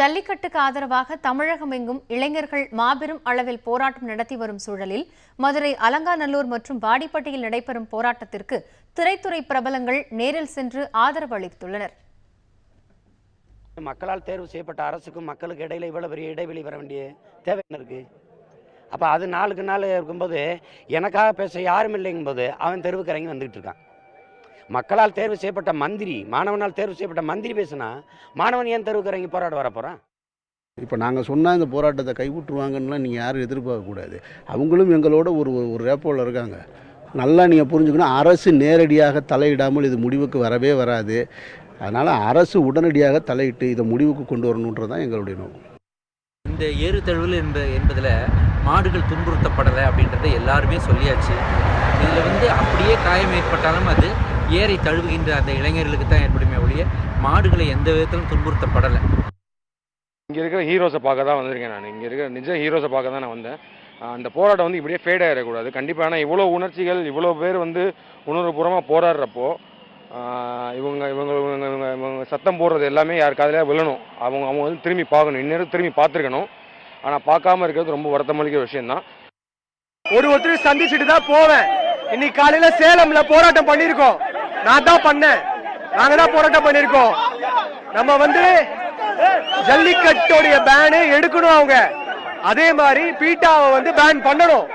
ஜல்லிக்கட்டுக்கு ஆதரவாக தமிழகம் எங்கும் இளைஞர்கள் மாபெரும் அளவில் போராட்டம் நடத்தி வரும் சூழலில் மதுரை அலங்காநல்லூர் மற்றும் வாடிப்பட்டியில் நடைபெறும் போராட்டத்திற்கு திரைத்துறை பிரபலங்கள் நேரில் சென்று ஆதரவு அளித்துள்ளனர். மக்களால் தேர்வு செய்யப்பட்ட அரசுக்கும் மக்களுக்கு இடையில இவ்வளவு பெரிய இடைவெளி வர வேண்டிய தேவை என்ன இருக்கு? அப்ப அது நாளுக்கு நாள் இருக்கும்போது எனக்காக பேச யாரும் இல்லைங்கும்போது அவன் தெருவுக்கு இறங்கி வந்துகிட்டு இருக்கான். மக்களால் தேர்வு செய்யப்பட்ட மந்திரி, மாணவனால் தேர்வு செய்யப்பட்ட மந்திரி பேசுனா மாணவன் ஏன் தெருவுக்கு இறங்கி போராட வர போறான்? இப்போ நாங்கள் சொன்னால் இந்த போராட்டத்தை கைவிட்டுருவாங்கன்னுலாம் நீங்கள் யாரும் எதிர்பார்க்கக்கூடாது. அவங்களும் எங்களோட ஒரு ரேப்போவில் இருக்காங்க. நல்லா நீங்கள் புரிஞ்சுக்கணும், அரசு நேரடியாக தலையிடாமல் இது முடிவுக்கு வரவே வராது. அதனால் அரசு உடனடியாக தலையிட்டு இதை முடிவுக்கு கொண்டு வரணுன்றது தான் எங்களுடைய நோக்கம். இந்த ஏறுதழுவல் என்பதில் மாடுகள் துன்புறுத்தப்படலை அப்படின்றத எல்லாருமே சொல்லியாச்சு. இதில் அப்படியே காயம் ஏற்பட்டாலும் அது ஏறை தழுவுகின்ற அந்த இளைஞர்களுக்கு தான் ஏற்படுமே ஒழிய மாடுகளை எந்த விதத்திலும் துன்புறுத்தப்படலை. இங்கே இருக்கிற ஹீரோஸை பார்க்க தான் வந்திருக்கேன். நான் இங்கே இருக்கிற நிஜ ஹீரோஸை பார்க்க தான் நான் வந்தேன். அந்த போராட்டம் இப்படியே ஃபேட் ஆகிடக்கூடாது கண்டிப்பாக. ஆனால் இவ்வளோ உணர்ச்சிகள், இவ்வளோ பேர் உணர்வுபூர்வமாக போராடுறப்போ இவங்க சத்தம் போடுறது எல்லாமே யார் காதுலையா விழணும். அவங்க திரும்பி பார்க்கணும், இந்நேரம் திரும்பி பார்த்துருக்கணும். ஆனால் பார்க்காம இருக்கிறது ரொம்ப வருத்தமளிக்கிற விஷயம்தான். ஒருத்தர் சந்திச்சுட்டு தான் போவேன். இன்னைக்கு காலையில சேலம்ல போராட்டம் பண்ணிருக்கோம். நான் தான் பண்ணேன், நாங்க தான் போராட்டம் பண்ணிருக்கோம். நம்ம ஜல்லிக்கட்டோடைய பேனு எடுக்கணும். அவங்க அதே மாதிரி பீட்டாவை பேன் பண்ணணும்.